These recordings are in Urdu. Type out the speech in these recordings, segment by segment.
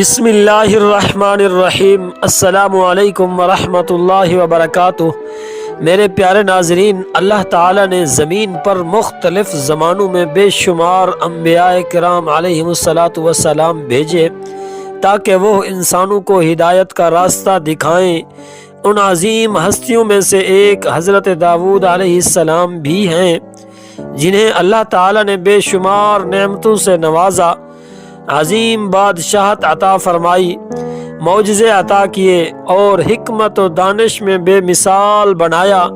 بسم اللہ الرحمن الرحیم۔ السلام علیکم ورحمۃ اللہ وبرکاتہ۔ میرے پیارے ناظرین، اللہ تعالیٰ نے زمین پر مختلف زمانوں میں بے شمار انبیاء کرام علیہم الصلاۃ والسلام بھیجے تاکہ وہ انسانوں کو ہدایت کا راستہ دکھائیں۔ ان عظیم ہستیوں میں سے ایک حضرت داؤد علیہ السلام بھی ہیں، جنہیں اللہ تعالیٰ نے بے شمار نعمتوں سے نوازا، عظیم بادشاہت عطا فرمائی، معجزے عطا کیے اور حکمت و دانش میں بے مثال بنایا۔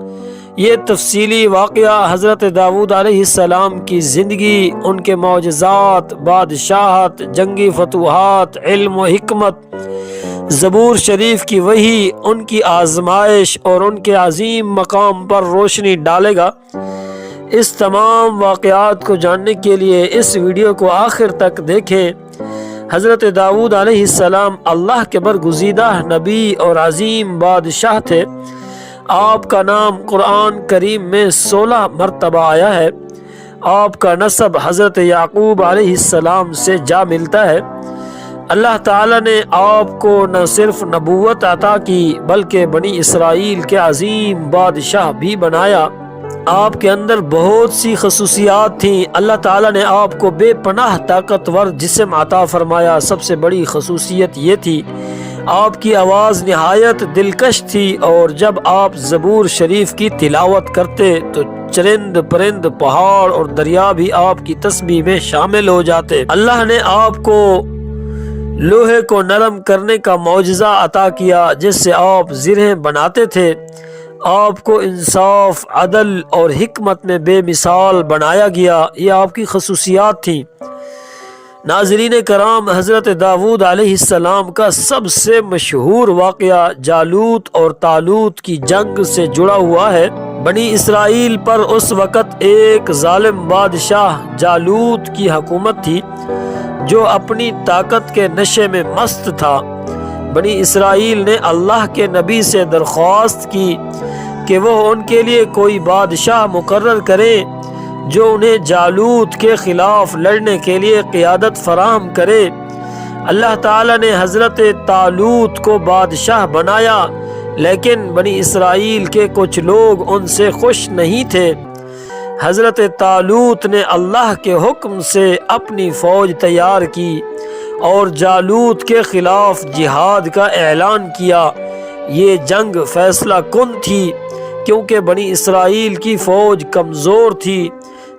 یہ تفصیلی واقعہ حضرت داؤد علیہ السلام کی زندگی، ان کے معجزات، بادشاہت، جنگی فتوحات، علم و حکمت، زبور شریف کی وحی، ان کی آزمائش اور ان کے عظیم مقام پر روشنی ڈالے گا۔ اس تمام واقعات کو جاننے کے لیے اس ویڈیو کو آخر تک دیکھیں۔ حضرت داؤد علیہ السلام اللہ کے برگزیدہ نبی اور عظیم بادشاہ تھے۔ آپ کا نام قرآن کریم میں 16 مرتبہ آیا ہے۔ آپ کا نسب حضرت یعقوب علیہ السلام سے جا ملتا ہے۔ اللہ تعالیٰ نے آپ کو نہ صرف نبوت عطا کی بلکہ بنی اسرائیل کے عظیم بادشاہ بھی بنایا۔ آپ کے اندر بہت سی خصوصیات تھیں۔ اللہ تعالیٰ نے آپ کو بے پناہ طاقتور جسم عطا فرمایا۔ سب سے بڑی خصوصیت یہ تھی، آپ کی آواز نہایت دلکش تھی، اور جب آپ زبور شریف کی تلاوت کرتے تو چرند پرند، پہاڑ اور دریا بھی آپ کی تسبیح میں شامل ہو جاتے۔ اللہ نے آپ کو لوہے کو نرم کرنے کا معجزہ عطا کیا، جس سے آپ زرہیں بناتے تھے۔ آپ کو انصاف، عدل اور حکمت میں بے مثال بنایا گیا۔ یہ آپ کی خصوصیات تھیں۔ ناظرین کرام، حضرت داؤد علیہ السلام کا سب سے مشہور واقعہ جالوت اور طالوت کی جنگ سے جڑا ہوا ہے۔ بنی اسرائیل پر اس وقت ایک ظالم بادشاہ جالوت کی حکومت تھی، جو اپنی طاقت کے نشے میں مست تھا۔ بنی اسرائیل نے اللہ کے نبی سے درخواست کی کہ وہ ان کے لیے کوئی بادشاہ مقرر کرے جو انہیں جالوت کے خلاف لڑنے کے لیے قیادت فراہم کرے۔ اللہ تعالیٰ نے حضرت طالوت کو بادشاہ بنایا، لیکن بنی اسرائیل کے کچھ لوگ ان سے خوش نہیں تھے۔ حضرت طالوت نے اللہ کے حکم سے اپنی فوج تیار کی اور جالوت کے خلاف جہاد کا اعلان کیا۔ یہ جنگ فیصلہ کن تھی، کیونکہ بنی اسرائیل کی فوج کمزور تھی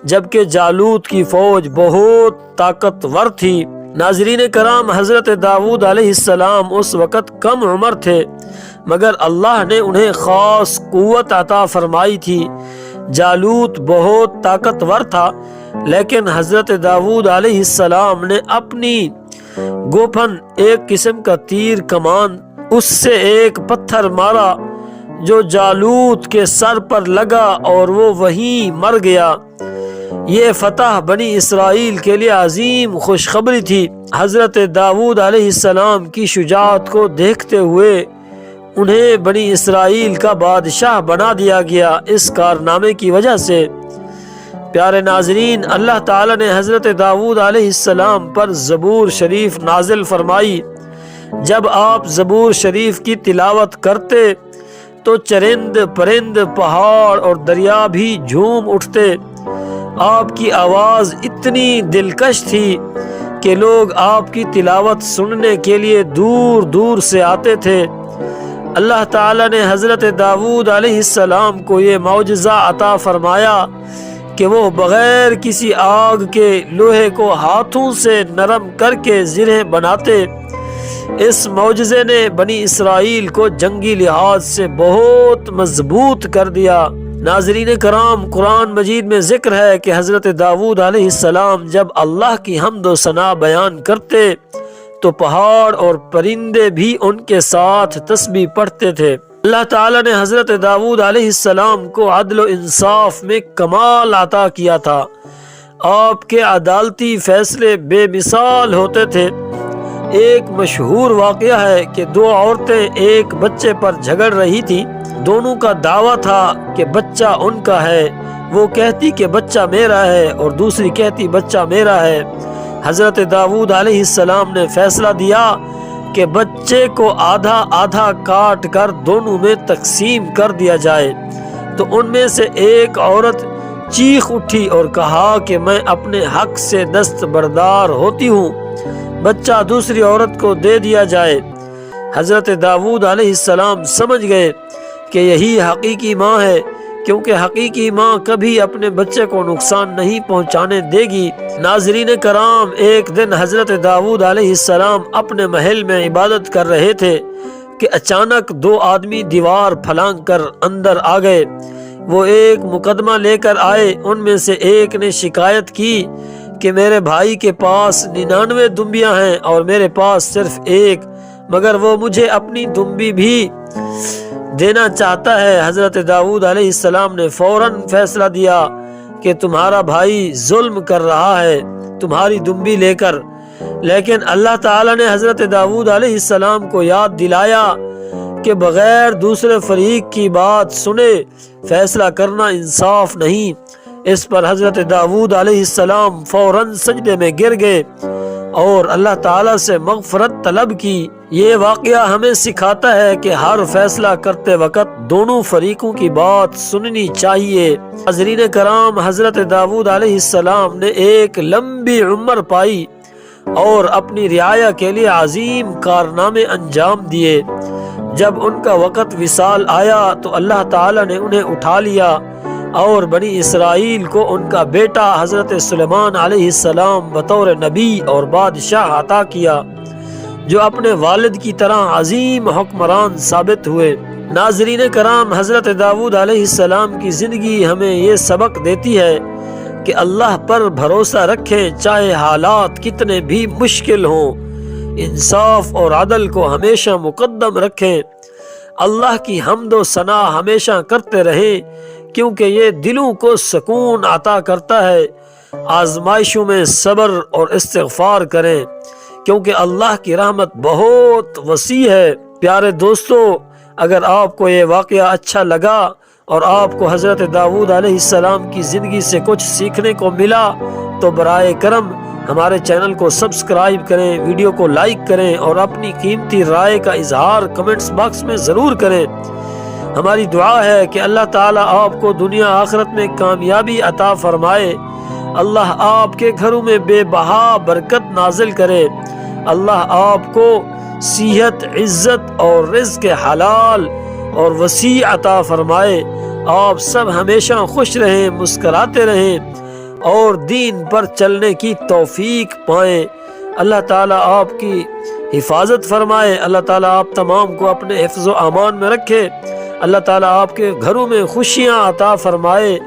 جبکہ جالوت کی فوج بہت طاقتور تھی۔ ناظرین کرام، حضرت داؤد علیہ السلام اس وقت کم عمر تھے، مگر اللہ نے انہیں خاص قوت عطا فرمائی تھی۔ جالوت بہت طاقتور تھا، لیکن حضرت داؤد علیہ السلام نے اپنی گوپن، ایک قسم کا تیر کمان، اس سے ایک پتھر مارا جو جالوت کے سر پر لگا اور وہ وہیں مر گیا۔ یہ فتح بنی اسرائیل کے لیے عظیم خوشخبری تھی۔ حضرت داؤد علیہ السلام کی شجاعت کو دیکھتے ہوئے انہیں بنی اسرائیل کا بادشاہ بنا دیا گیا۔ اس کارنامے کی وجہ سے پیارے ناظرین، اللہ تعالیٰ نے حضرت داؤد علیہ السلام پر زبور شریف نازل فرمائی۔ جب آپ زبور شریف کی تلاوت کرتے تو چرند پرند، پہاڑ اور دریا بھی جھوم اٹھتے۔ آپ کی آواز اتنی دلکش تھی کہ لوگ آپ کی تلاوت سننے کے لیے دور دور سے آتے تھے۔ اللہ تعالیٰ نے حضرت داؤد علیہ السلام کو یہ معجزہ عطا فرمایا کہ وہ بغیر کسی آگ کے لوہے کو ہاتھوں سے نرم کر کے زرہیں بناتے۔ اس معجزے نے بنی اسرائیل کو جنگی لحاظ سے بہت مضبوط کر دیا۔ ناظرین کرام، قرآن مجید میں ذکر ہے کہ حضرت داؤد علیہ السلام جب اللہ کی حمد و ثنا بیان کرتے تو پہاڑ اور پرندے بھی ان کے ساتھ تسبیح پڑھتے تھے۔ اللہ تعالیٰ نے حضرت داؤد علیہ السلام کو عدل و انصاف میں کمال عطا کیا تھا۔ آپ کے عدالتی فیصلے بے مثال ہوتے تھے۔ ایک مشہور واقعہ ہے کہ دو عورتیں ایک بچے پر جھگڑ رہی تھیں۔ دونوں کا دعویٰ تھا کہ بچہ ان کا ہے۔ وہ کہتی کہ بچہ میرا ہے اور دوسری کہتی بچہ میرا ہے۔ حضرت داؤد علیہ السلام نے فیصلہ دیا کہ بچے کو آدھا آدھا کاٹ کر دونوں میں تقسیم کر دیا جائے۔ تو ان میں سے ایک عورت چیخ اٹھی اور کہا کہ میں اپنے حق سے دستبردار ہوتی ہوں، بچہ دوسری عورت کو دے دیا جائے۔ حضرت داؤد علیہ السلام سمجھ گئے کہ یہی حقیقی ماں ہے، کیونکہ حقیقی ماں کبھی اپنے بچے کو نقصان نہیں پہنچانے دے گی۔ ناظرین کرام، ایک دن حضرت داؤد علیہ السلام اپنے محل میں عبادت کر رہے تھے کہ اچانک دو آدمی دیوار پھلانگ کر اندر آ گئے۔ وہ ایک مقدمہ لے کر آئے۔ ان میں سے ایک نے شکایت کی کہ میرے بھائی کے پاس 99 دمبیاں ہیں اور میرے پاس صرف ایک، مگر وہ مجھے اپنی دمبی بھی دینا چاہتا ہے۔ حضرت داؤد علیہ السلام نے فوراً فیصلہ دیا کہ تمہارا بھائی ظلم کر رہا ہے تمہاری دمبی لے کر، لیکن اللہ تعالی نے حضرت داؤد علیہ السلام کو یاد دلایا کہ بغیر دوسرے فریق کی بات سنے فیصلہ کرنا انصاف نہیں۔ اس پر حضرت داؤد علیہ السلام فوراً سجدے میں گر گئے اور اللہ تعالیٰ سے مغفرت طلب کی۔ یہ واقعہ ہمیں سکھاتا ہے کہ ہر فیصلہ کرتے وقت دونوں فریقوں کی بات سننی چاہیے۔ حضرین کرام، حضرت داؤد علیہ السلام نے ایک لمبی عمر پائی اور اپنی رعایا کے لیے عظیم کارنامے انجام دیے۔ جب ان کا وقت وصال آیا تو اللہ تعالیٰ نے انہیں اٹھا لیا اور بنی اسرائیل کو ان کا بیٹا حضرت سلیمان علیہ السلام بطور نبی اور بادشاہ عطا کیا، جو اپنے والد کی طرح عظیم حکمران ثابت ہوئے۔ ناظرین کرام، حضرت داؤد علیہ السلام کی زندگی ہمیں یہ سبق دیتی ہے کہ اللہ پر بھروسہ رکھیں چاہے حالات کتنے بھی مشکل ہوں، انصاف اور عدل کو ہمیشہ مقدم رکھیں، اللہ کی حمد و ثنا ہمیشہ کرتے رہیں، کیونکہ یہ دلوں کو سکون عطا کرتا ہے۔ آزمائشوں میں صبر اور استغفار کریں، کیونکہ اللہ کی رحمت بہت وسیع ہے۔ پیارے دوستو، اگر آپ کو یہ واقعہ اچھا لگا اور آپ کو حضرت داؤد علیہ السلام کی زندگی سے کچھ سیکھنے کو ملا تو برائے کرم ہمارے چینل کو سبسکرائب کریں، ویڈیو کو لائک کریں اور اپنی قیمتی رائے کا اظہار کمنٹس باکس میں ضرور کریں۔ ہماری دعا ہے کہ اللہ تعالیٰ آپ کو دنیا آخرت میں کامیابی عطا فرمائے، اللہ آپ کے گھروں میں بے بہا برکت نازل کرے، اللہ آپ کو صحت، عزت اور رزق حلال اور وسیع عطا فرمائے، آپ سب ہمیشہ خوش رہیں، مسکراتے رہیں اور دین پر چلنے کی توفیق پائیں۔ اللہ تعالیٰ آپ کی حفاظت فرمائے، اللہ تعالیٰ آپ تمام کو اپنے حفظ و امان میں رکھے، اللہ تعالیٰ آپ کے گھروں میں خوشیاں عطا فرمائے،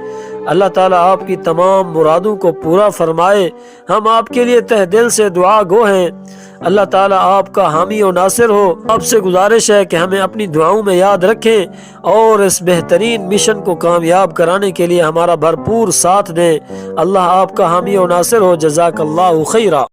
اللہ تعالیٰ آپ کی تمام مرادوں کو پورا فرمائے۔ ہم آپ کے لیے تہ دل سے دعا گو ہیں، اللہ تعالیٰ آپ کا حامی و ناصر ہو۔ آپ سے گزارش ہے کہ ہمیں اپنی دعاؤں میں یاد رکھیں اور اس بہترین مشن کو کامیاب کرانے کے لیے ہمارا بھرپور ساتھ دیں۔ اللہ آپ کا حامی و ناصر ہو۔ جزاک اللہ خیرہ۔